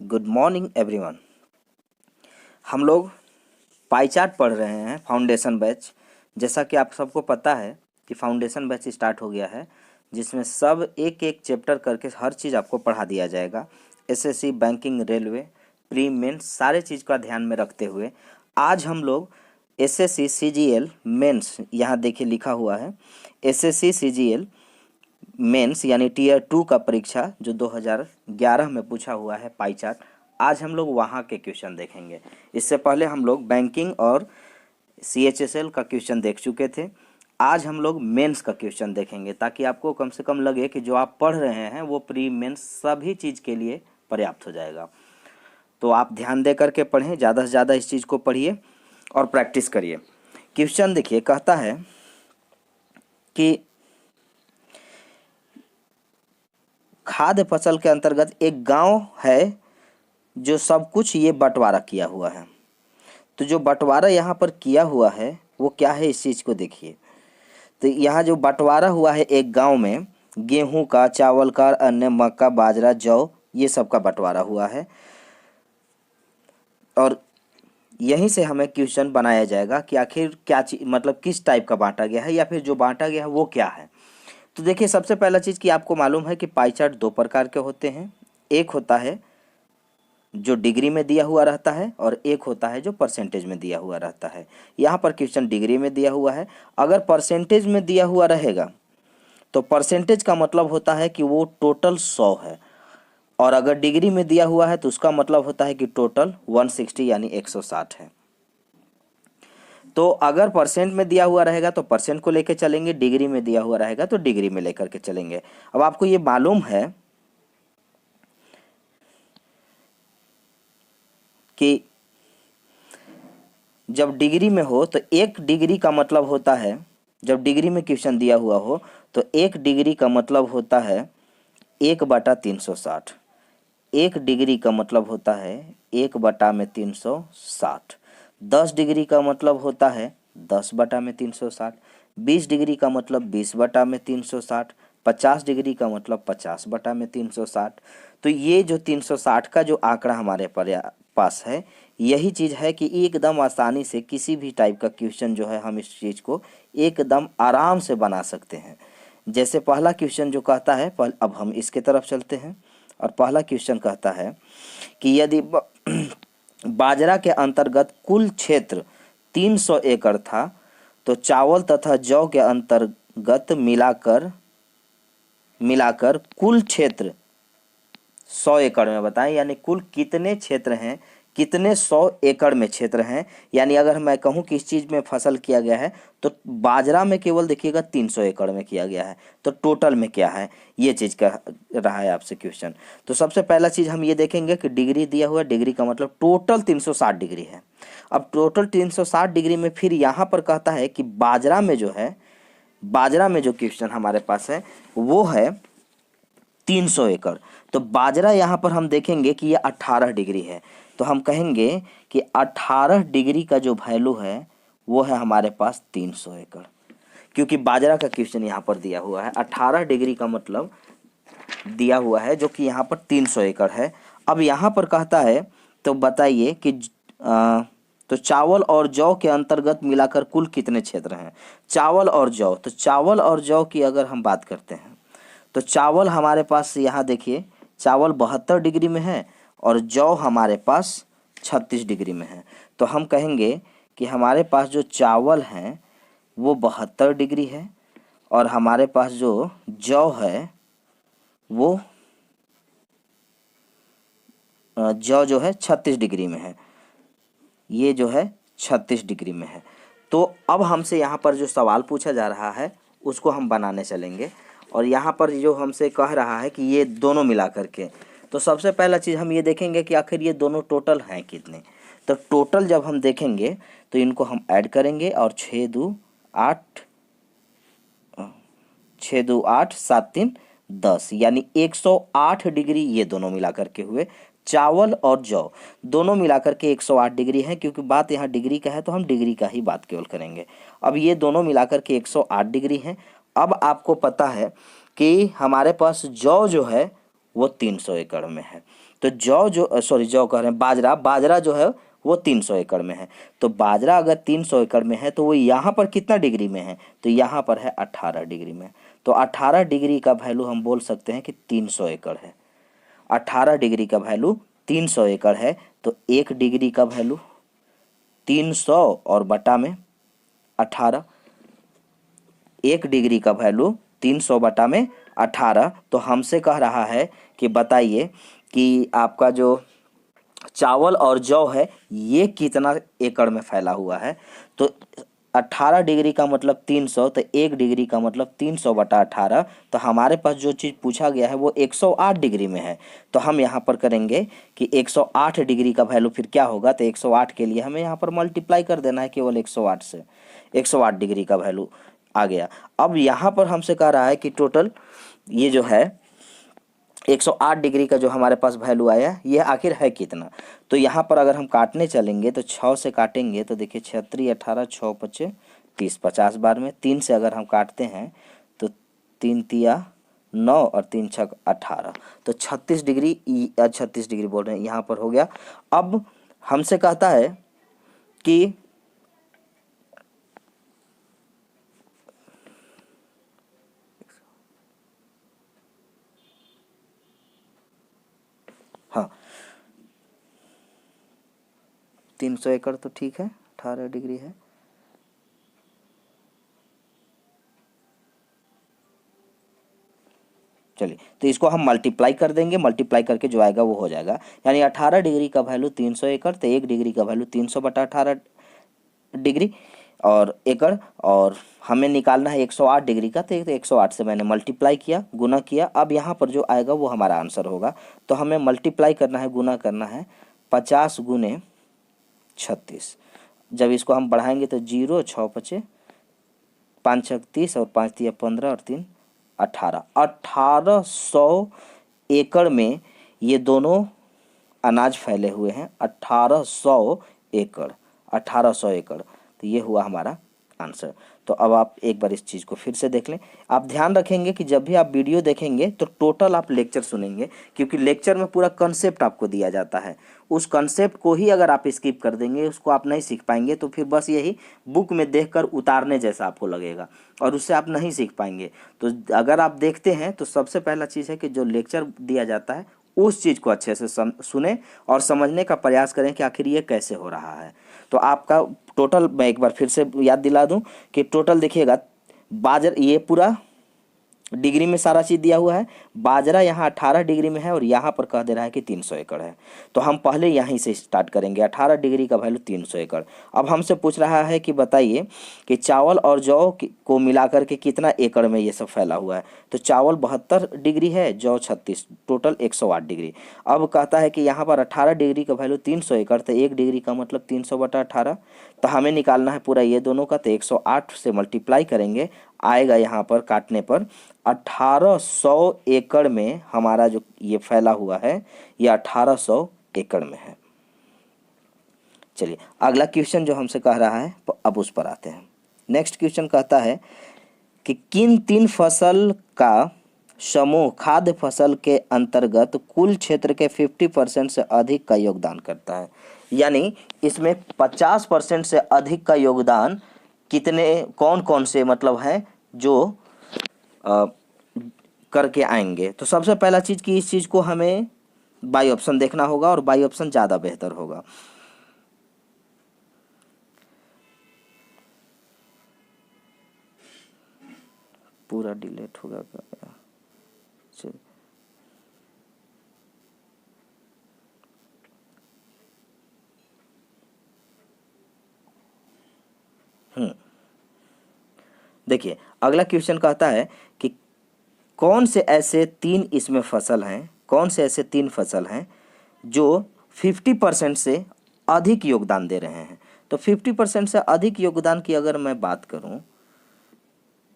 Good morning everyone. हम लोग pie chart पढ़ रहे हैं फाउंडेशन बैच। जैसा कि आप सबको पता है कि फाउंडेशन बैच स्टार्ट हो गया है, जिसमें सब एक एक चैप्टर करके हर चीज़ आपको पढ़ा दिया जाएगा। SSC, banking, railway, pre mains सारे चीज़ का ध्यान में रखते हुए आज हम लोग एसएससी सीजीएल मेंस, यहाँ देखिए लिखा हुआ है एसएससी सीजीएल मेंस यानी टीयर 2 का परीक्षा जो 2011 में पूछा हुआ है पाई चार्ट, आज हम लोग वहाँ के क्वेश्चन देखेंगे। इससे पहले हम लोग बैंकिंग और सीएचएसएल का क्वेश्चन देख चुके थे। आज हम लोग मेंस का क्वेश्चन देखेंगे ताकि आपको कम से कम लगे कि जो आप पढ़ रहे हैं वो प्री मेंस सभी चीज़ के लिए पर्याप्त हो जाएगा। तो आप ध्यान दे करके पढ़ें, ज़्यादा से ज़्यादा इस चीज़ को पढ़िए और प्रैक्टिस करिए। क्वेश्चन देखिए, कहता है कि खाद्य फसल के अंतर्गत एक गांव है जो सब कुछ ये बंटवारा किया हुआ है। तो जो बंटवारा यहाँ पर किया हुआ है वो क्या है, इस चीज़ को देखिए। तो यहाँ जो बंटवारा हुआ है एक गांव में गेहूं का, चावल का, अन्य मक्का, बाजरा, जौ, ये सब का बंटवारा हुआ है। और यहीं से हमें क्वेश्चन बनाया जाएगा कि आखिर क्या चीज, मतलब किस टाइप का बांटा गया है या फिर जो बांटा गया है वो क्या है। तो देखिए, सबसे पहला चीज़ कि आपको मालूम है कि पाई चार्ट दो प्रकार के होते हैं। एक होता है जो डिग्री में दिया हुआ रहता है और एक होता है जो परसेंटेज में दिया हुआ रहता है। यहाँ पर क्वेश्चन डिग्री में दिया हुआ है। अगर परसेंटेज में दिया हुआ रहेगा तो परसेंटेज का मतलब होता है कि वो टोटल 100 है, और अगर डिग्री में दिया हुआ है तो उसका मतलब होता है कि टोटल 160 यानी 160 है। तो अगर परसेंट में दिया हुआ रहेगा तो परसेंट को लेकर चलेंगे, डिग्री में दिया हुआ रहेगा तो डिग्री में लेकर के चलेंगे। अब आपको ये मालूम है कि जब डिग्री में हो तो एक डिग्री का मतलब होता है, जब डिग्री में क्वेश्चन दिया हुआ हो तो एक डिग्री का मतलब होता है 1/360। एक डिग्री का मतलब होता है 1/360। 10 डिग्री का मतलब होता है 10/360। 20 डिग्री का मतलब 20/360। 50 डिग्री का मतलब 50/360। तो ये जो 360 का जो आंकड़ा हमारे पास है, यही चीज़ है कि एकदम आसानी से किसी भी टाइप का क्वेश्चन जो है हम इस चीज़ को एकदम आराम से बना सकते हैं। जैसे पहला क्वेश्चन जो कहता है, अब हम इसके तरफ चलते हैं और पहला क्वेश्चन कहता है कि यदि बाजरा के अंतर्गत कुल क्षेत्र 300 एकड़ था तो चावल तथा जौ के अंतर्गत मिलाकर कुल क्षेत्र 100 एकड़ में बताएं। यानी कुल कितने क्षेत्र हैं, कितने 100 एकड़ में क्षेत्र हैं। यानी अगर मैं कहूं कि इस चीज़ में फसल किया गया है तो बाजरा में केवल देखिएगा 300 एकड़ में किया गया है, तो टोटल में क्या है, ये चीज़ कह रहा है आपसे क्वेश्चन। तो सबसे पहला चीज़ हम ये देखेंगे कि डिग्री दिया हुआ है, डिग्री का मतलब टोटल 360 डिग्री है। अब टोटल 360 डिग्री में फिर यहाँ पर कहता है कि बाजरा में जो है, बाजरा में जो क्वेश्चन हमारे पास है वो है 300 एकड़। तो बाजरा यहाँ पर हम देखेंगे कि ये 18 डिग्री है, तो हम कहेंगे कि 18 डिग्री का जो वैल्यू है वो है हमारे पास 300 एकड़, क्योंकि बाजरा का क्वेश्चन यहाँ पर दिया हुआ है। 18 डिग्री का मतलब दिया हुआ है जो कि यहाँ पर 300 एकड़ है। अब यहाँ पर कहता है तो बताइए कि तो चावल और जौ के अंतर्गत मिलाकर कुल कितने क्षेत्र हैं। चावल और जौ, तो चावल और जौ की अगर हम बात करते हैं तो चावल हमारे पास यहाँ देखिए, चावल 72 डिग्री में है और जौ हमारे पास 36 डिग्री में है। तो हम कहेंगे कि हमारे पास जो चावल हैं वो 72 डिग्री है और हमारे पास जो जौ है वो जौ जो है 36 डिग्री में है, ये जो है 36 डिग्री में है। तो अब हमसे यहाँ पर जो सवाल पूछा जा रहा है उसको हम बनाने चलेंगे, और यहाँ पर जो हमसे कह रहा है कि ये दोनों मिला करके, तो सबसे पहला चीज़ हम ये देखेंगे कि आखिर ये दोनों टोटल हैं कितने। तो टोटल जब हम देखेंगे तो इनको हम ऐड करेंगे और 6 2 8 7 3 10 यानी 108 डिग्री ये दोनों मिला करके हुए। चावल और जौ दोनों मिलाकर के 108 डिग्री है, क्योंकि बात यहाँ डिग्री का है तो हम डिग्री का ही बात केवल करेंगे। अब ये दोनों मिलाकर के 108 डिग्री हैं। अब आपको पता है कि हमारे पास जौ जो है वो 300 एकड़ में है। तो जौ कह रहे हैं, बाजरा जो है वो 300 एकड़ में है। तो बाजरा अगर 300 एकड़ में है तो वो यहाँ पर कितना डिग्री में है, तो यहाँ पर है 18 डिग्री में। तो 18 डिग्री का वैल्यू हम बोल सकते हैं कि 300 एकड़ है। 18 डिग्री का वैल्यू 300 एकड़ है। तो 1 डिग्री का वैल्यू 300 और बटा में 18, 1 डिग्री का वैल्यू 300 बटा में 18। तो हमसे कह रहा है कि बताइए कि आपका जो चावल और जौ है ये कितना एकड़ में फैला हुआ है। तो 18 डिग्री का मतलब 300, तो 1 डिग्री का मतलब 300 बटा 18। तो हमारे पास जो चीज़ पूछा गया है वो 108 डिग्री में है। तो हम यहाँ पर करेंगे कि 108 डिग्री का वैल्यू फिर क्या होगा, तो 108 के लिए हमें यहाँ पर मल्टीप्लाई कर देना है केवल 108 से। 108 डिग्री का वैल्यू आ गया। अब यहाँ पर हमसे कह रहा है कि टोटल ये जो है 108 डिग्री का जो हमारे पास वैल्यू आया ये आखिर है कितना। तो यहाँ पर अगर हम काटने चलेंगे तो 6 से काटेंगे तो देखिए 36, 18, 6 पचे 30, 50 बार में 3 से अगर हम काटते हैं तो 3 तिया 9 और 3 छक 18। तो 36 डिग्री 36 डिग्री बोल रहे हैं यहाँ पर हो गया। अब हमसे कहता है कि हाँ 300 एकड़ तो ठीक है, 18 डिग्री है। चलिए तो इसको हम मल्टीप्लाई कर देंगे, मल्टीप्लाई करके जो आएगा वो हो जाएगा। यानी 18 डिग्री का वैल्यू 300 एकड़, तो 1 डिग्री का वैल्यू 300 बटा 18 डिग्री और एकड़, और हमें निकालना है 108 डिग्री का। तो 108 से मैंने मल्टीप्लाई किया, गुना किया। अब यहाँ पर जो आएगा वो हमारा आंसर होगा। तो हमें मल्टीप्लाई करना है, गुना करना है 50 गुने 36। जब इसको हम बढ़ाएंगे तो 0, 6 पचे 5 छक 30 और 5 तिया 15 और 3 18। 1800 एकड़ में ये दोनों अनाज फैले हुए हैं। 1800 एकड़, 1800 एकड़। तो ये हुआ हमारा आंसर। तो अब आप एक बार इस चीज़ को फिर से देख लें। आप ध्यान रखेंगे कि जब भी आप वीडियो देखेंगे तो टोटल आप लेक्चर सुनेंगे, क्योंकि लेक्चर में पूरा कंसेप्ट आपको दिया जाता है। उस कंसेप्ट को ही अगर आप स्किप कर देंगे, उसको आप नहीं सीख पाएंगे, तो फिर बस यही बुक में देखकर उतारने जैसा आपको लगेगा और उससे आप नहीं सीख पाएंगे। तो अगर आप देखते हैं तो सबसे पहला चीज़ है कि जो लेक्चर दिया जाता है उस चीज़ को अच्छे से सुने और समझने का प्रयास करें कि आखिर ये कैसे हो रहा है। तो आपका टोटल मैं एक बार फिर से याद दिला दूं कि टोटल देखिएगा, ये पूरा डिग्री में सारा चीज़ दिया हुआ है। बाजरा यहाँ 18 डिग्री में है और यहाँ पर कह दे रहा है कि 300 एकड़ है। तो हम पहले यहीं से स्टार्ट करेंगे। 18 डिग्री का वैल्यू 300 एकड़। अब हमसे पूछ रहा है कि बताइए कि चावल और जौ को मिलाकर के कितना एकड़ में ये सब फैला हुआ है। तो चावल 72 डिग्री है, जौ 36, टोटल 108 डिग्री। अब कहता है कि यहाँ पर 18 डिग्री का वैल्यू 300 एकड़, तो 1 डिग्री का मतलब 300 बटा 18। तो हमें निकालना है पूरा ये दोनों का। तो 108 से मल्टीप्लाई करेंगे, आएगा यहाँ पर काटने पर 1800 एकड़ में हमारा जो ये फैला हुआ है ये 1800 एकड़ में है। चलिए अगला क्वेश्चन जो हमसे कह रहा है अब उस पर आते हैं। नेक्स्ट क्वेश्चन कहता है कि किन 3 फसल का समूह खाद्य फसल के अंतर्गत कुल क्षेत्र के 50% से अधिक का योगदान करता है। यानी इसमें 50% से अधिक का योगदान कौन कौन से मतलब हैं जो करके आएंगे। तो सबसे पहला चीज़ कि इस चीज़ को हमें बाई ऑप्शन देखना होगा और बाई ऑप्शन ज़्यादा बेहतर होगा। पूरा डिलीट होगा क्या? देखिए अगला क्वेश्चन कहता है कि कौन से ऐसे 3 इसमें फसल हैं, कौन से ऐसे 3 फसल हैं जो 50% से अधिक योगदान दे रहे हैं। तो 50% से अधिक योगदान की अगर मैं बात करूं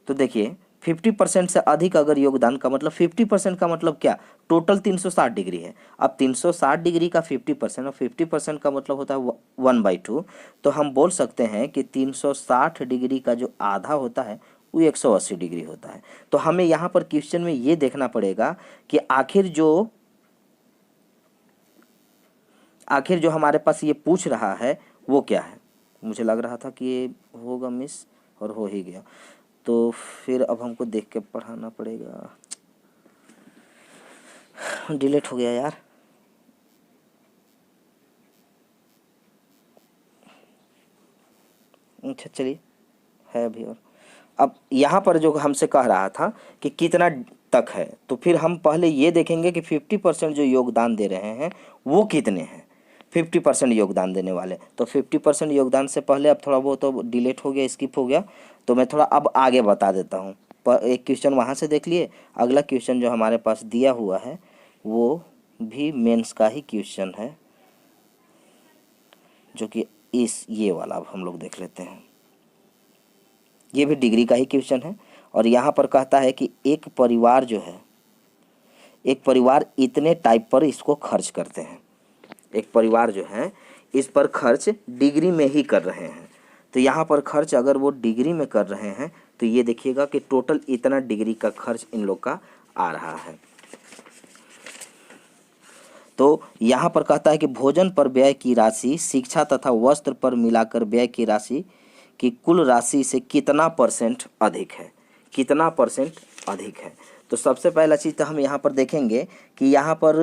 तो देखिए 50% से अधिक अगर योगदान का मतलब 50% का मतलब क्या, टोटल 360 डिग्री है। अब 360 डिग्री का 50% और 50% का मतलब होता है 1/2। तो हम बोल सकते हैं कि 360 डिग्री का जो आधा होता है वो 180 डिग्री होता है। तो हमें यहाँ पर क्वेश्चन में ये देखना पड़ेगा कि आखिर जो हमारे पास ये पूछ रहा है वो क्या है। मुझे लग रहा था कि ये होगा मिस और हो ही गया, तो फिर अब हमको देख के पढ़ाना पड़ेगा। डिलीट हो गया यार। अच्छा चलिए, है अभी। और अब यहाँ पर जो हमसे कह रहा था कि कितना तक है, तो फिर हम पहले ये देखेंगे कि 50% जो योगदान दे रहे हैं वो कितने हैं। 50% योगदान देने वाले, तो 50% योगदान से पहले अब थोड़ा बहुत तो डिलीट हो गया, स्किप हो गया, तो मैं थोड़ा अब आगे बता देता हूँ। पर एक क्वेश्चन वहाँ से देख लिए, अगला क्वेश्चन जो हमारे पास दिया हुआ है वो भी मेंस का ही क्वेश्चन है, जो कि ये वाला अब हम लोग देख लेते हैं। ये भी डिग्री का ही क्वेश्चन है, और यहाँ पर कहता है कि एक परिवार जो है, एक परिवार इतने टाइप पर इसको खर्च करते हैं। एक परिवार जो है इस पर खर्च डिग्री में ही कर रहे हैं। तो यहाँ पर खर्च अगर वो डिग्री में कर रहे हैं तो ये देखिएगा कि टोटल इतना डिग्री का खर्च इन लोग का आ रहा है। तो यहाँ पर कहता है कि भोजन पर व्यय की राशि शिक्षा तथा वस्त्र पर मिलाकर व्यय की राशि की कुल राशि से कितना % अधिक है, कितना % अधिक है। तो सबसे पहला चीज़ तो हम यहाँ पर देखेंगे कि यहाँ पर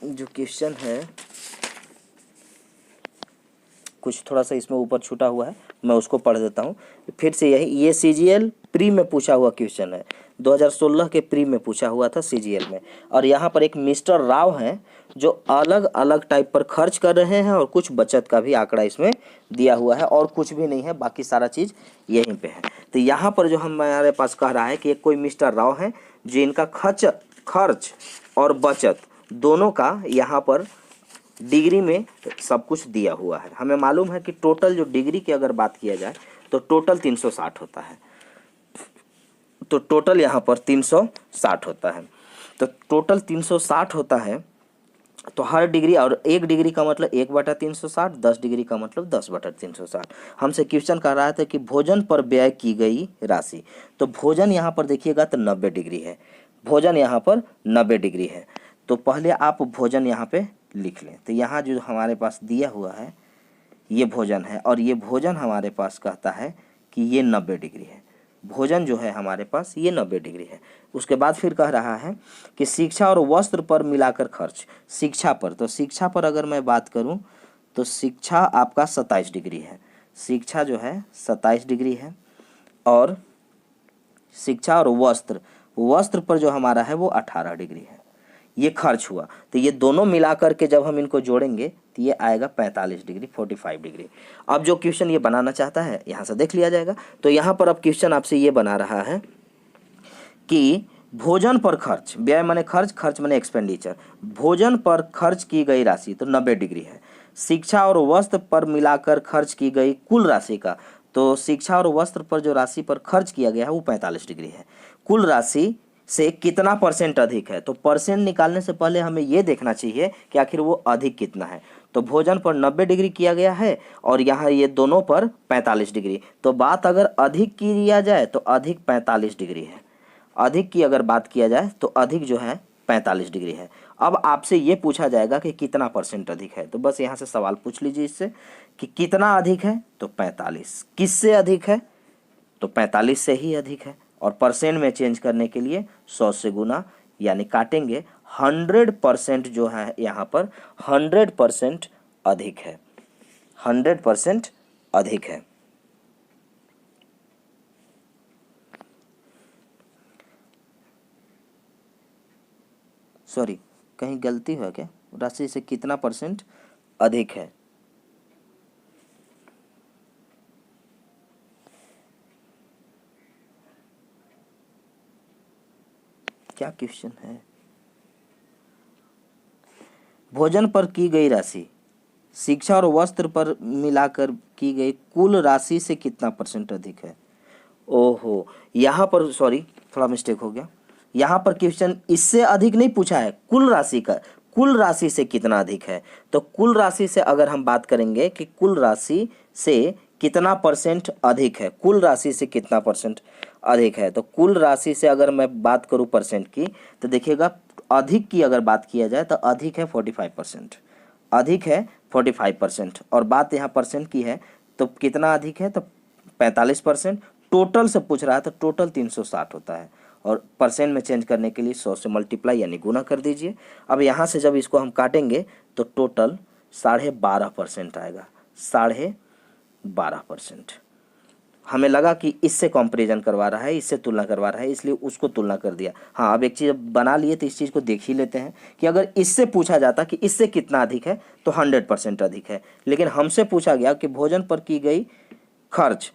जो क्वेश्चन है कुछ थोड़ा सा इसमें ऊपर छूटा हुआ है, मैं उसको पढ़ देता हूँ फिर से। ये CGL प्री में पूछा हुआ क्वेश्चन है, 2016 के प्री में पूछा हुआ था CGL में। और यहाँ पर एक मिस्टर राव हैं जो अलग अलग टाइप पर खर्च कर रहे हैं, और कुछ बचत का भी आंकड़ा इसमें दिया हुआ है, और कुछ भी नहीं है, बाकी सारा चीज़ यहीं पे है। तो यहाँ पर जो हमारे पास कह रहा है कि एक कोई मिस्टर राव हैं जो इनका खर्च और बचत दोनों का यहाँ पर डिग्री में सब कुछ दिया हुआ है। हमें मालूम है कि टोटल जो डिग्री की अगर बात किया जाए तो टोटल 360 होता है। तो टोटल यहाँ पर 360 होता है। तो टोटल 360 होता है, तो हर डिग्री, और एक डिग्री का मतलब 1/360, 10 डिग्री का मतलब 10/360। हमसे क्वेश्चन कर रहा था कि भोजन पर व्यय की गई राशि। तो भोजन यहाँ पर देखिएगा तो 90 डिग्री है, भोजन यहाँ पर 90 डिग्री है। तो पहले आप भोजन यहाँ पे लिख लें। तो यहाँ जो हमारे पास दिया हुआ है ये भोजन है, और ये भोजन हमारे पास कहता है कि ये 90 डिग्री है। भोजन जो है हमारे पास ये 90 डिग्री है। उसके बाद फिर कह रहा है कि शिक्षा और वस्त्र पर मिलाकर खर्च। शिक्षा पर, तो शिक्षा पर अगर मैं बात करूं तो शिक्षा आपका 27 डिग्री है, शिक्षा जो है 27 डिग्री है। और शिक्षा और वस्त्र पर जो हमारा है वो 18 डिग्री है, ये खर्च हुआ। तो ये दोनों मिलाकर के जब हम इनको जोड़ेंगे तो ये आएगा 45 डिग्री, 45 डिग्री। अब जो क्वेश्चन ये बनाना चाहता है यहाँ से देख लिया जाएगा। तो यहाँ पर अब क्वेश्चन आपसे ये बना रहा है कि भोजन पर खर्च, व्यय माने खर्च, खर्च माने एक्सपेंडिचर, भोजन पर खर्च की गई राशि तो 90 डिग्री है। शिक्षा और वस्त्र पर मिलाकर खर्च की गई कुल राशि का, तो शिक्षा और वस्त्र पर जो राशि पर खर्च किया गया है वो 45 डिग्री है। कुल राशि से कितना % अधिक है, तो परसेंट निकालने से पहले हमें ये देखना चाहिए कि आखिर वो अधिक कितना है। तो भोजन पर 90 डिग्री किया गया है और यहाँ ये दोनों पर 45 डिग्री। तो बात अगर अधिक किया जाए तो अधिक 45 डिग्री है, अधिक की अगर बात किया जाए तो अधिक जो है 45 डिग्री है। अब आपसे ये पूछा जाएगा कि कितना % अधिक है, तो बस यहाँ से सवाल पूछ लीजिए इससे कि कितना अधिक है, तो 45। किससे अधिक है, तो 45 से ही अधिक है। और परसेंट में चेंज करने के लिए 100 से गुना यानी काटेंगे, 100% जो है यहाँ पर 100% अधिक है, 100% अधिक है। सॉरी, कहीं गलती है क्या, राशि से कितना % अधिक है। क्या क्वेश्चन है, भोजन पर की गई राशि शिक्षा और वस्त्र पर मिलाकर की गई कुल राशि से कितना % अधिक है। ओहो, यहाँ पर सॉरी थोड़ा मिस्टेक हो गया, यहाँ पर क्वेश्चन इससे अधिक नहीं पूछा है, कुल राशि का, कुल राशि से कितना अधिक है। तो कुल राशि से अगर हम बात करेंगे कि कुल राशि से कितना परसेंट अधिक है, कुल राशि से कितना परसेंट अधिक है। तो कुल राशि से अगर मैं बात करूं परसेंट की, तो देखिएगा अधिक की अगर बात किया जाए तो अधिक है 45%, अधिक है 45%। और बात यहाँ परसेंट की है तो कितना अधिक है, तो 45%। टोटल से पूछ रहा है तो टोटल 360 होता है, और परसेंट में चेंज करने के लिए 100 से मल्टीप्लाई यानी गुना कर दीजिए। अब यहाँ से जब इसको हम काटेंगे तो टोटल 12.5% आएगा, 12.5%। हमें लगा कि इससे कंपैरिजन करवा रहा है, इससे तुलना करवा रहा है, इसलिए उसको तुलना कर दिया। हाँ, अब एक चीज़ बना लिए तो इस चीज़ को देख ही लेते हैं कि अगर इससे पूछा जाता कि इससे कितना अधिक है तो 100% अधिक है, लेकिन हमसे पूछा गया कि भोजन पर की गई खर्च,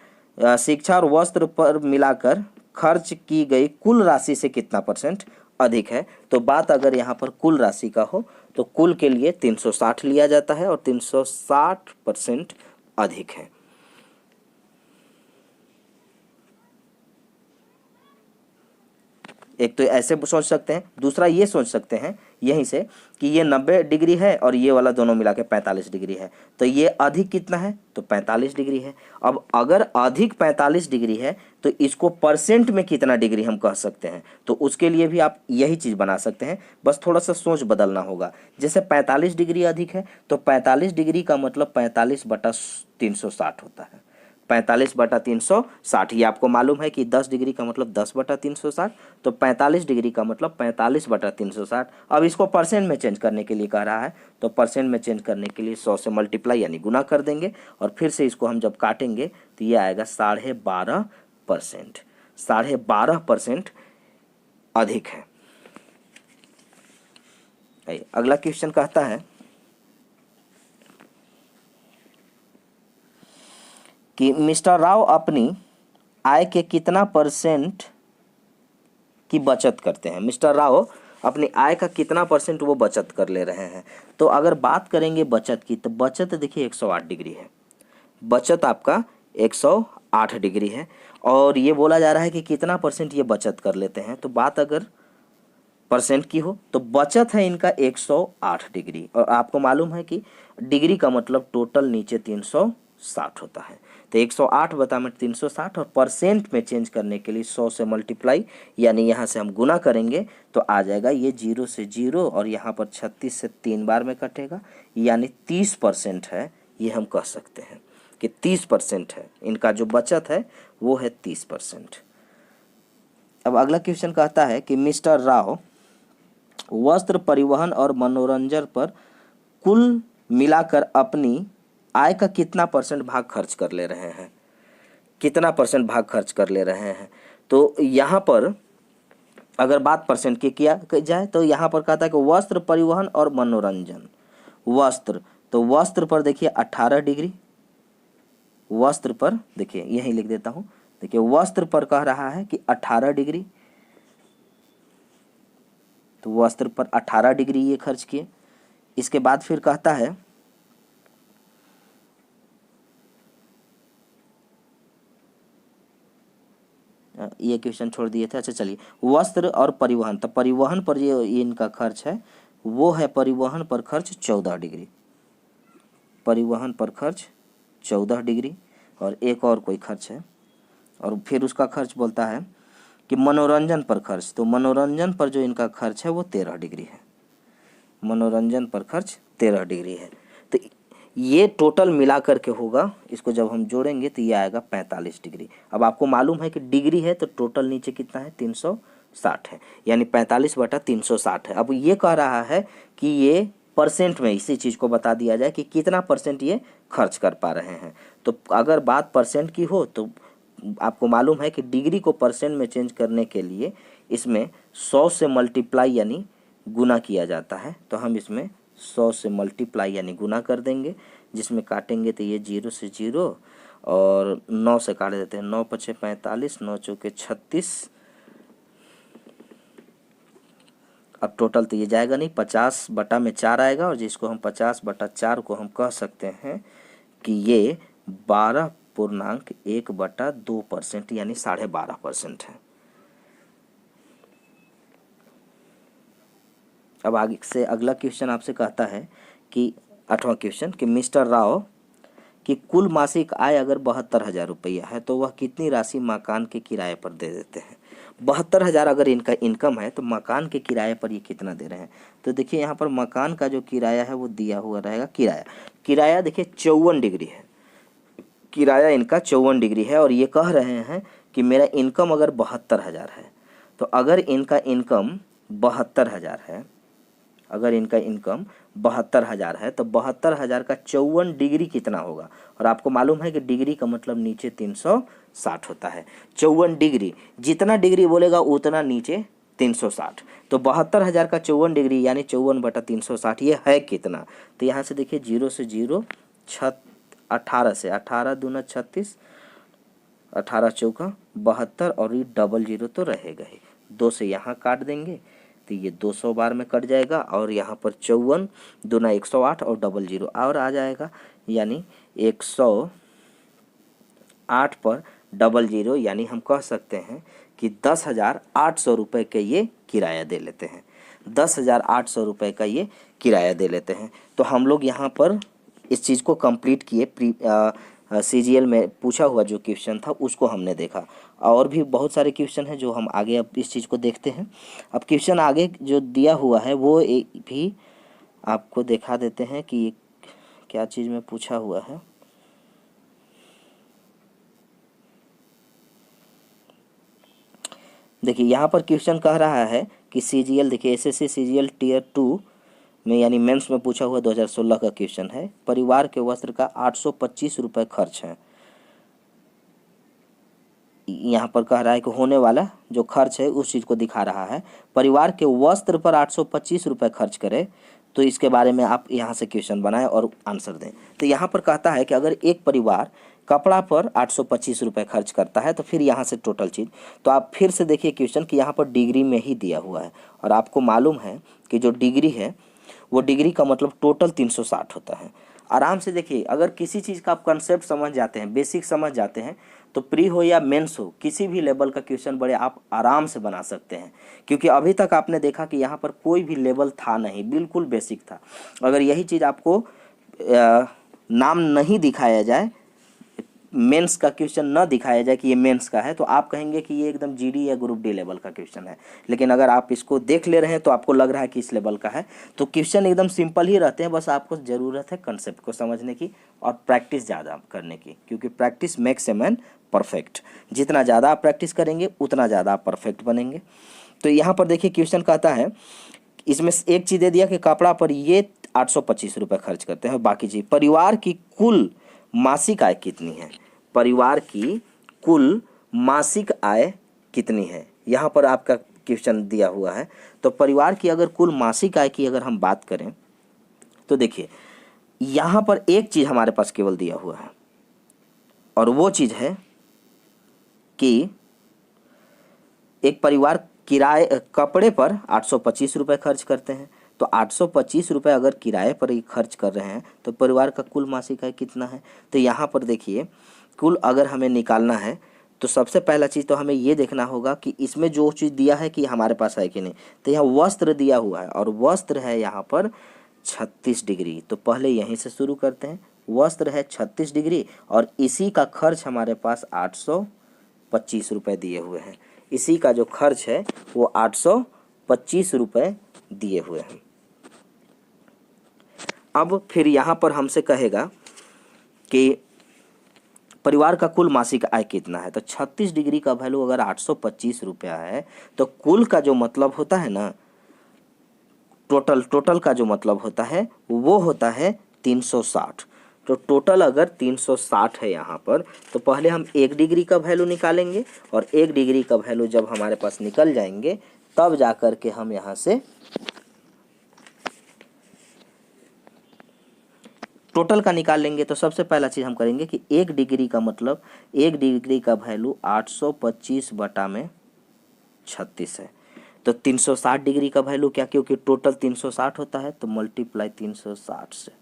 शिक्षा और वस्त्र पर मिलाकर खर्च की गई कुल राशि से कितना परसेंट अधिक है। तो बात अगर यहाँ पर कुल राशि का हो तो कुल के लिए 360 लिया जाता है और 360% अधिक है। एक तो ऐसे सोच सकते हैं, दूसरा ये सोच सकते हैं यहीं से कि ये 90 डिग्री है और ये वाला दोनों मिला के 45 डिग्री है, तो ये अधिक कितना है, तो 45 डिग्री है। अब अगर अधिक 45 डिग्री है तो इसको परसेंट में कितना डिग्री हम कह सकते हैं, तो उसके लिए भी आप यही चीज़ बना सकते हैं, बस थोड़ा सा सोच बदलना होगा। जैसे 45 डिग्री अधिक है तो 45 डिग्री का मतलब 45/360 होता है, 45/360। ये आपको मालूम है कि 10 डिग्री का मतलब 10/360, तो 45 डिग्री का मतलब 45/360। अब इसको परसेंट में चेंज करने के लिए कह रहा है, तो परसेंट में चेंज करने के लिए 100 से मल्टीप्लाई यानी गुना कर देंगे, और फिर से इसको हम जब काटेंगे तो ये आएगा 12.5%, 12.5% अधिक है। अगला क्वेश्चन कहता है कि मिस्टर राव अपनी आय के कितना परसेंट की बचत करते हैं। मिस्टर राव अपनी आय का कितना परसेंट वो बचत कर ले रहे हैं। तो अगर बात करेंगे बचत की, तो बचत देखिए 108 डिग्री है, बचत आपका 108 डिग्री है, और ये बोला जा रहा है कि कितना परसेंट ये बचत कर लेते हैं। तो बात अगर परसेंट की हो तो बचत है इनका 108 डिग्री, और आपको मालूम है कि डिग्री का मतलब टोटल नीचे 360 होता है, तो 108 बटा में 360, और परसेंट में चेंज करने के लिए 100 से मल्टीप्लाई यानी यहाँ से हम गुना करेंगे तो आ जाएगा ये 0 से 0, और यहाँ पर 36 से 3 बार में कटेगा, यानी 30% है। ये हम कह सकते हैं कि 30% है इनका जो बचत है वो है 30%। अब अगला क्वेश्चन कहता है कि मिस्टर राव वस्त्र, परिवहन और मनोरंजन पर कुल मिलाकर अपनी आय का कितना परसेंट भाग खर्च कर ले रहे हैं, कितना परसेंट भाग खर्च कर ले रहे हैं। तो यहाँ पर अगर बात परसेंट की किया जाए तो यहाँ पर कहता है कि वस्त्र, परिवहन और मनोरंजन। वस्त्र, तो वस्त्र पर देखिए 18 डिग्री, वस्त्र पर देखिए यही लिख देता हूँ, देखिए वस्त्र पर कह रहा है कि 18 डिग्री, तो वस्त्र पर 18 डिग्री ये खर्च किए। इसके बाद फिर कहता है ये क्वेश्चन छोड़ दिए थे, अच्छा चलिए, वस्त्र और परिवहन, तो परिवहन पर ये इनका खर्च है, वो है परिवहन पर खर्च 14 डिग्री, परिवहन पर खर्च 14 डिग्री, और एक और कोई खर्च है, और फिर उसका खर्च बोलता है कि मनोरंजन पर खर्च, तो मनोरंजन पर जो इनका खर्च है वो 13 डिग्री है, मनोरंजन पर खर्च 13 डिग्री है। तो ये टोटल मिला करके होगा, इसको जब हम जोड़ेंगे तो ये आएगा 45 डिग्री। अब आपको मालूम है कि डिग्री है तो टोटल नीचे कितना है 360 है, यानी 45/360 है। अब ये कह रहा है कि ये परसेंट में इसी चीज़ को बता दिया जाए कि कितना परसेंट ये खर्च कर पा रहे हैं। तो अगर बात परसेंट की हो तो आपको मालूम है कि डिग्री को परसेंट में चेंज करने के लिए इसमें 100 से मल्टीप्लाई यानी गुना किया जाता है, तो हम इसमें 100 से मल्टीप्लाई यानी गुना कर देंगे, जिसमें काटेंगे तो ये 0 से 0 और 9 से काट देते हैं, 9 पचे 45, 9 चौके 36, अब टोटल तो ये जाएगा नहीं, 50/4 आएगा, और जिसको हम 50/4 को हम कह सकते हैं कि ये 12.1/2% यानी 12.5% है। अब आगे से अगला क्वेश्चन आपसे कहता है कि 8वां क्वेश्चन कि मिस्टर राव कि कुल मासिक आय अगर 72,000 रुपया है तो वह कितनी राशि मकान के किराए पर दे देते हैं। 72,000 अगर इनका इनकम है तो मकान के किराए पर ये कितना दे रहे हैं। तो देखिए यहाँ पर मकान का जो किराया है वो दिया हुआ रहेगा। किराया देखिए 54 डिग्री है, किराया इनका 54 डिग्री है और ये कह रहे हैं कि मेरा इनकम अगर 72,000 है तो अगर इनका इनकम 72,000 है, अगर इनका इनकम 72,000 है तो 72,000 का 54 डिग्री कितना होगा। और आपको मालूम है कि डिग्री का मतलब नीचे 360 होता है। 54 डिग्री, जितना डिग्री बोलेगा उतना नीचे 360। तो 72,000 का 54 डिग्री यानी 54/360 ये है कितना। तो यहाँ से देखिए 0 से 0 18 से 18 दूना 36, 18 चौका 72 और ये डबल 0 तो रहेगा ही। 2 से यहाँ काट देंगे तो ये 200 बार में कट जाएगा और यहाँ पर 54 दूना 108 और डबल 0 और आ जाएगा, यानी 108 पर डबल 0 यानी हम कह सकते हैं कि 10,800 रुपये के ये किराया दे लेते हैं। 10,800 रुपये का ये किराया दे लेते हैं। तो हम लोग यहाँ पर इस चीज़ को कंप्लीट किए। CGL में पूछा हुआ जो क्वेश्चन था उसको हमने देखा। और भी बहुत सारे क्वेश्चन हैं जो हम आगे अब इस चीज़ को देखते हैं। अब क्वेश्चन आगे जो दिया हुआ है वो भी आपको दिखा देते हैं कि क्या चीज़ में पूछा हुआ है। देखिए यहाँ पर क्वेश्चन कह रहा है कि CGL, देखिए SSC CGL Tier 2 में यानी मेंस में पूछा हुआ 2016 का क्वेश्चन है। परिवार के वस्त्र का 825 रुपये खर्च है। यहाँ पर कह रहा है कि होने वाला जो खर्च है उस चीज़ को दिखा रहा है। परिवार के वस्त्र पर 825 रुपये खर्च करें तो इसके बारे में आप यहाँ से क्वेश्चन बनाएं और आंसर दें। तो यहाँ पर कहता है कि अगर एक परिवार कपड़ा पर 825 रुपये खर्च करता है तो फिर यहाँ से टोटल चीज़, तो आप फिर से देखिए क्वेश्चन कि यहाँ पर डिग्री में ही दिया हुआ है और आपको मालूम है कि जो डिग्री है वो डिग्री का मतलब टोटल 360 होता है। आराम से देखिए, अगर किसी चीज़ का आप कंसेप्ट समझ जाते हैं, बेसिक समझ जाते हैं तो प्री हो या मेंस हो किसी भी लेवल का क्वेश्चन बड़े आप आराम से बना सकते हैं। क्योंकि अभी तक आपने देखा कि यहाँ पर कोई भी लेवल था नहीं, बिल्कुल बेसिक था। अगर यही चीज़ आपको नाम नहीं दिखाया जाए, मेंस का क्वेश्चन न दिखाया जाए कि ये मेंस का है, तो आप कहेंगे कि ये एकदम GD या ग्रुप D लेवल का क्वेश्चन है। लेकिन अगर आप इसको देख ले रहे हैं तो आपको लग रहा है कि इस लेवल का है। तो क्वेश्चन एकदम सिंपल ही रहते हैं, बस आपको ज़रूरत है कंसेप्ट को समझने की और प्रैक्टिस ज़्यादा करने की, क्योंकि practice makes a man perfect. जितना ज़्यादा आप प्रैक्टिस करेंगे उतना ज़्यादा आप परफेक्ट बनेंगे। तो यहाँ पर देखिए क्वेश्चन कहता है, इसमें एक चीज़ दे दिया कि कपड़ा पर ये 825 रुपये खर्च करते हैं, बाकी चीज़ परिवार की कुल मासिक आय कितनी है। परिवार की कुल मासिक आय कितनी है, यहाँ पर आपका क्वेश्चन दिया हुआ है। तो परिवार की अगर कुल मासिक आय की अगर हम बात करें तो देखिए यहाँ पर एक चीज़ हमारे पास केवल दिया हुआ है और वो चीज़ है कि एक परिवार किराए कपड़े पर 825 रुपये खर्च करते हैं। तो 825 रुपये अगर किराए पर ही खर्च कर रहे हैं तो परिवार का कुल मासिक आय कितना है। तो यहाँ पर देखिए कुल अगर हमें निकालना है तो सबसे पहला चीज़ तो हमें ये देखना होगा कि इसमें जो चीज़ दिया है कि हमारे पास है कि नहीं। तो यहाँ वस्त्र दिया हुआ है और वस्त्र है यहाँ पर 36 डिग्री। तो पहले यहीं से शुरू करते हैं। वस्त्र है 36 डिग्री और इसी का खर्च हमारे पास 825 रुपये दिए हुए हैं। इसी का जो खर्च है वो 825 रुपये दिए हुए हैं। अब फिर यहाँ पर हमसे कहेगा कि परिवार का कुल मासिक आय कितना है। तो 36 डिग्री का वैल्यू अगर 825 रुपया है तो कुल का जो मतलब होता है ना, टोटल का जो मतलब होता है वो होता है 360। तो टोटल अगर 360 है यहाँ पर, तो पहले हम 1 डिग्री का वैल्यू निकालेंगे और 1 डिग्री का वैल्यू जब हमारे पास निकल जाएंगे तब जा कर के हम यहाँ से टोटल का निकाल लेंगे। तो सबसे पहला चीज़ हम करेंगे कि 1 डिग्री का मतलब 1 डिग्री का वैल्यू 825 बटा में 36 है। तो 360 डिग्री का वैल्यू क्या, क्योंकि टोटल 360 होता है तो मल्टीप्लाई 360 से।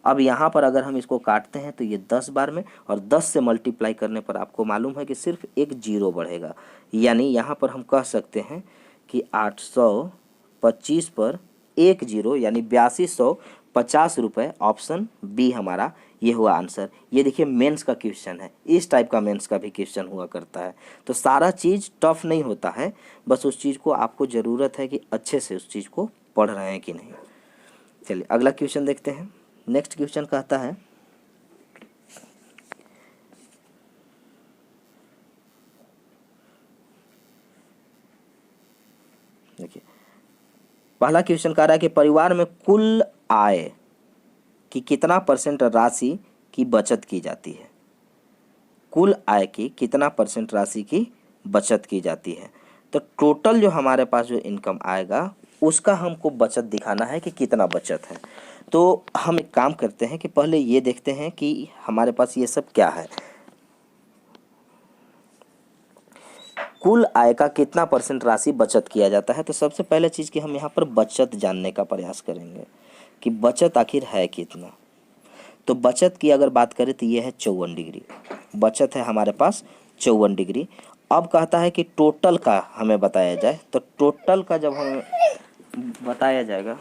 अब यहाँ पर अगर हम इसको काटते हैं तो ये 10 बार में और 10 से मल्टीप्लाई करने पर आपको मालूम है कि सिर्फ एक जीरो बढ़ेगा। यानी यहाँ पर हम कह सकते हैं कि 825 पर एक जीरो यानी 8200 ₹50। ऑप्शन बी हमारा ये हुआ आंसर। ये देखिए मेंस का क्वेश्चन है, इस टाइप का मेंस का भी क्वेश्चन हुआ करता है। तो सारा चीज़ टफ नहीं होता है, बस उस चीज़ को आपको ज़रूरत है कि अच्छे से उस चीज़ को पढ़ रहे हैं कि नहीं। चलिए अगला क्वेश्चन देखते हैं। नेक्स्ट क्वेश्चन कहता है, देखिए पहला क्वेश्चन कह रहा है कि परिवार में कुल आय की कितना % राशि की बचत की जाती है। कुल आय की कितना % राशि की बचत की जाती है। तो टोटल जो हमारे पास जो इनकम आएगा उसका हमको बचत दिखाना है कि कितना बचत है। तो हम एक काम करते हैं कि पहले ये देखते हैं कि हमारे पास ये सब क्या है। कुल आय का कितना % राशि बचत किया जाता है। तो सबसे पहले चीज़ कि हम यहाँ पर बचत जानने का प्रयास करेंगे कि बचत आखिर है कितना। तो बचत की अगर बात करें तो ये है 54 डिग्री बचत है हमारे पास, 54 डिग्री। अब कहता है कि टोटल का हमें बताया जाए। तो टोटल का जब हमें बताया जाएगा,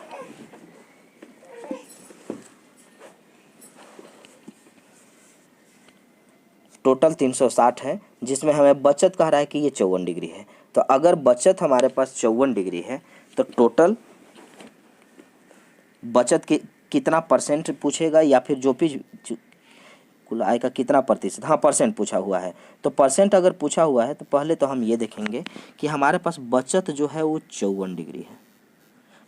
टोटल 360 है, जिसमें हमें बचत कह रहा है कि ये 54 डिग्री है। तो अगर बचत हमारे पास 54 डिग्री है तो टोटल बचत की कितना % पूछेगा, या फिर जो भी कुल आय का कितना प्रतिशत, हाँ % पूछा हुआ है। तो % अगर पूछा हुआ है तो पहले तो हम ये देखेंगे कि हमारे पास बचत जो है वो 54 डिग्री है।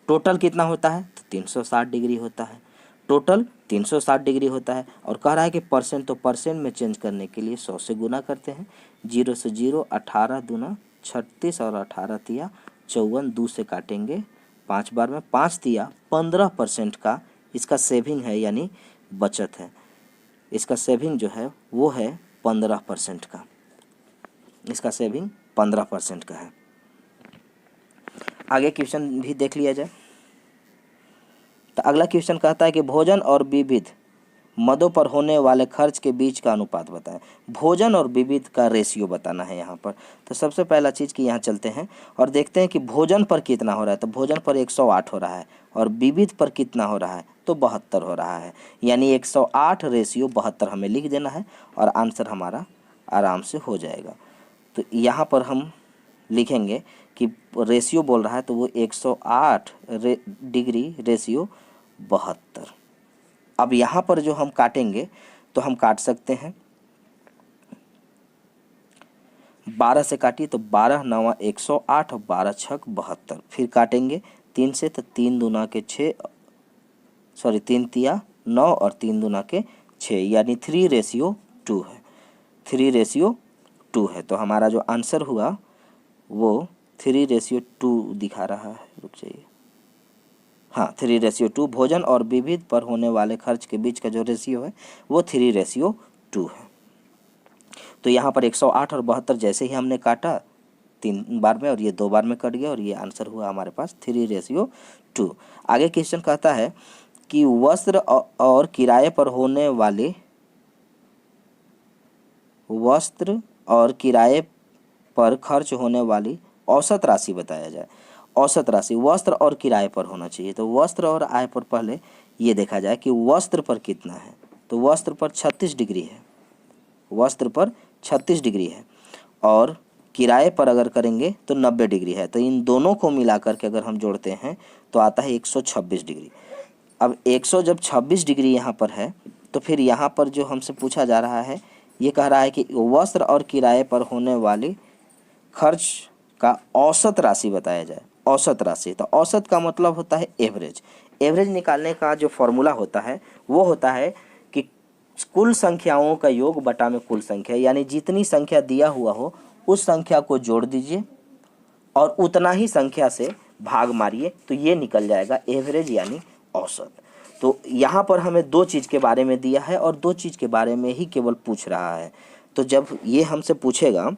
टोटल कितना होता है तो 360 डिग्री होता है। टोटल 360 डिग्री होता है और कह रहा है कि %, तो % में चेंज करने के लिए 100 से गुना करते हैं। 0 से 0, 18 दूना 36 और 18 तिया 54, 2 से काटेंगे 5 बार में, 5 तिया 15% का इसका सेविंग है, यानी बचत है। इसका सेविंग जो है वो है 15% का, इसका सेविंग 15% का है। आगे क्वेश्चन भी देख लिया जाए। तो अगला क्वेश्चन कहता है कि भोजन और विविध मदों पर होने वाले खर्च के बीच का अनुपात बताएं। भोजन और विविध का रेशियो बताना है यहाँ पर। तो सबसे पहला चीज़ कि यहाँ चलते हैं और देखते हैं कि भोजन पर कितना हो रहा है। तो भोजन पर 108 हो रहा है और विविध पर कितना हो रहा है तो 72 हो रहा है, यानी 108 रेशियो 72 हमें लिख देना है और आंसर हमारा आराम से हो जाएगा। तो यहाँ पर हम लिखेंगे कि रेशियो बोल रहा है तो वो 108 डिग्री रेशियो 72। अब यहाँ पर जो हम काटेंगे तो हम काट सकते हैं 12 से काटिए तो 12 9 108 और 12 छक 72। फिर काटेंगे 3 से तो 3 दूना के 6, सॉरी 3 तिया 9 और 3 दूना के 6, यानी 3:2 है। 3:2 है। तो हमारा जो आंसर हुआ वो 3:2 दिखा रहा है, रुक जाइए, हाँ 3:2। भोजन और विविध पर होने वाले खर्च के बीच का जो रेशियो है वो 3:2 है। तो यहाँ पर 108 और 72 जैसे ही हमने काटा 3 बार में और ये 2 बार में कट गया और ये आंसर हुआ हमारे पास 3:2। आगे क्वेश्चन कहता है कि वस्त्र और किराए पर होने वाले, वस्त्र और किराए पर खर्च होने वाली औसत राशि बताया जाए। औसत राशि वस्त्र और किराए पर होना चाहिए। तो वस्त्र और आय पर पहले ये देखा जाए कि वस्त्र पर कितना है। तो वस्त्र पर 36 डिग्री है, वस्त्र पर 36 डिग्री है और किराए पर अगर करेंगे तो 90 डिग्री है। तो इन दोनों को मिलाकर के अगर हम जोड़ते हैं तो आता है 126 डिग्री। अब 100 जब 26 डिग्री यहाँ पर है तो फिर यहाँ पर जो हमसे पूछा जा रहा है ये कह रहा है कि वस्त्र और किराए पर होने वाली खर्च का औसत राशि बताया जाए। औसत राशि, तो औसत का मतलब होता है एवरेज। एवरेज निकालने का जो फॉर्मूला होता है वो होता है कि कुल संख्याओं का योग बटा में कुल संख्या, यानी जितनी संख्या दिया हुआ हो उस संख्या को जोड़ दीजिए और उतना ही संख्या से भाग मारिए तो ये निकल जाएगा एवरेज यानी औसत। तो यहाँ पर हमें दो चीज़ के बारे में दिया है और दो चीज़ के बारे में ही केवल पूछ रहा है। तो जब ये हमसे पूछेगा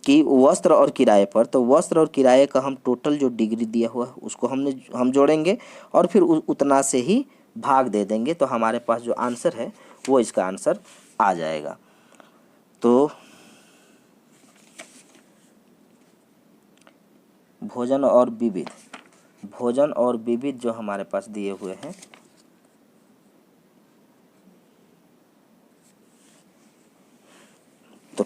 कि वस्त्र और किराए पर, तो वस्त्र और किराए का हम टोटल जो डिग्री दिया हुआ है उसको हम जोड़ेंगे और फिर उतना से ही भाग दे देंगे तो हमारे पास जो आंसर है वो इसका आंसर आ जाएगा। तो भोजन और विविध, भोजन और विविध जो हमारे पास दिए हुए हैं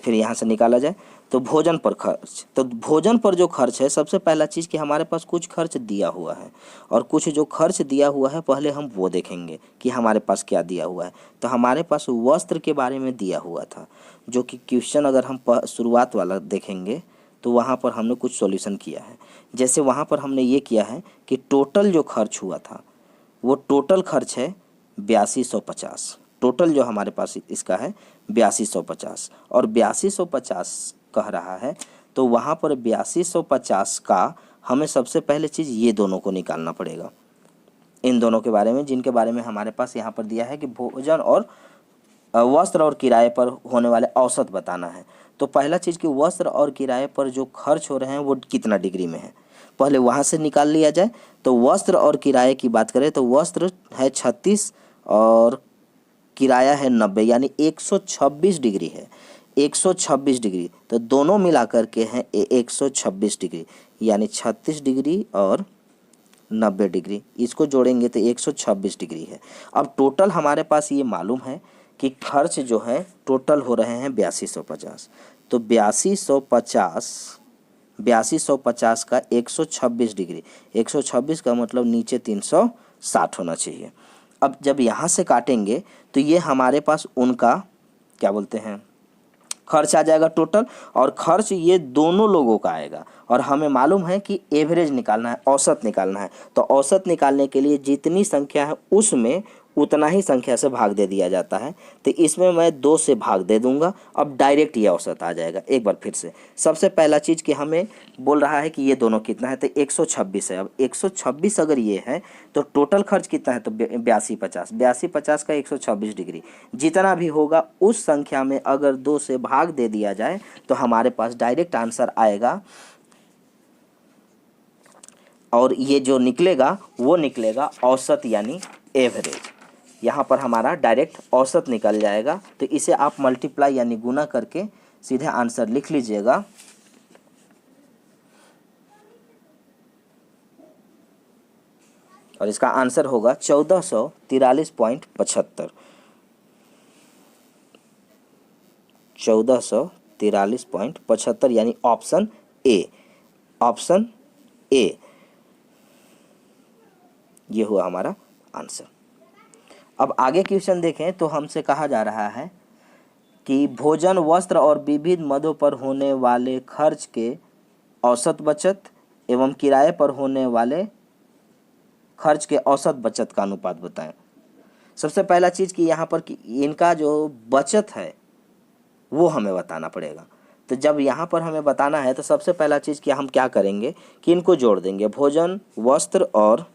फिर यहाँ से निकाला जाए तो भोजन पर खर्च, तो भोजन पर जो खर्च है, सबसे पहला चीज़ कि हमारे पास कुछ खर्च दिया हुआ है, और कुछ जो खर्च दिया हुआ है पहले हम वो देखेंगे कि हमारे पास क्या दिया हुआ है। तो हमारे पास वस्त्र के बारे में दिया हुआ था, जो कि क्वेश्चन अगर हम शुरुआत वाला देखेंगे तो वहाँ पर हमने कुछ सॉल्यूशन किया है। जैसे वहाँ पर हमने ये किया है कि टोटल जो खर्च हुआ था वो टोटल खर्च है 8250। टोटल जो हमारे पास इसका है 8250, और 8250 कह रहा है, तो वहाँ पर 8250 का हमें सबसे पहले चीज़ ये दोनों को निकालना पड़ेगा, इन दोनों के बारे में, जिनके बारे में हमारे पास यहाँ पर दिया है कि भोजन और वस्त्र और किराए पर होने वाले औसत बताना है। तो पहला चीज़ कि वस्त्र और किराए पर जो खर्च हो रहे हैं वो कितना डिग्री में है, पहले वहाँ से निकाल लिया जाए। तो वस्त्र और किराए की बात करें तो वस्त्र है 36 और किराया है 90, यानी 126 डिग्री है, 126 डिग्री। तो दोनों मिला करके हैं 126 डिग्री, यानी 36 डिग्री और 90 डिग्री, इसको जोड़ेंगे तो 126 डिग्री है। अब टोटल हमारे पास ये मालूम है कि खर्च जो है टोटल हो रहे हैं 8250। तो 8250 का 126 डिग्री, 126 का मतलब नीचे 360 होना चाहिए। अब जब यहाँ से काटेंगे तो ये हमारे पास उनका क्या बोलते हैं खर्च आ जाएगा टोटल, और खर्च ये दोनों लोगों का आएगा, और हमें मालूम है कि एवरेज निकालना है, औसत निकालना है। तो औसत निकालने के लिए जितनी संख्या है उसमें उतना ही संख्या से भाग दे दिया जाता है। तो इसमें मैं 2 से भाग दे दूंगा, अब डायरेक्ट ये औसत आ जाएगा। एक बार फिर से, सबसे पहला चीज़ कि हमें बोल रहा है कि ये दोनों कितना है, तो 126 है। अब 126 अगर ये है तो टोटल खर्च कितना है, तो 8250 का 126 डिग्री, जितना भी होगा उस संख्या में अगर 2 से भाग दे दिया जाए तो हमारे पास डायरेक्ट आंसर आएगा, और ये जो निकलेगा वो निकलेगा औसत यानी एवरेज। यहाँ पर हमारा डायरेक्ट औसत निकल जाएगा। तो इसे आप मल्टीप्लाई यानी गुना करके सीधे आंसर लिख लीजिएगा। और इसका आंसर होगा 1443.75, 1443.75, यानी ऑप्शन ए, ऑप्शन ए ये हुआ हमारा आंसर। अब आगे क्वेश्चन देखें तो हमसे कहा जा रहा है कि भोजन, वस्त्र और विविध मदों पर होने वाले खर्च के औसत बचत एवं किराए पर होने वाले खर्च के औसत बचत का अनुपात बताएं। सबसे पहला चीज़ कि यहाँ पर कि इनका जो बचत है वो हमें बताना पड़ेगा। तो जब यहाँ पर हमें बताना है तो सबसे पहला चीज़ कि हम क्या करेंगे कि इनको जोड़ देंगे, भोजन, वस्त्र और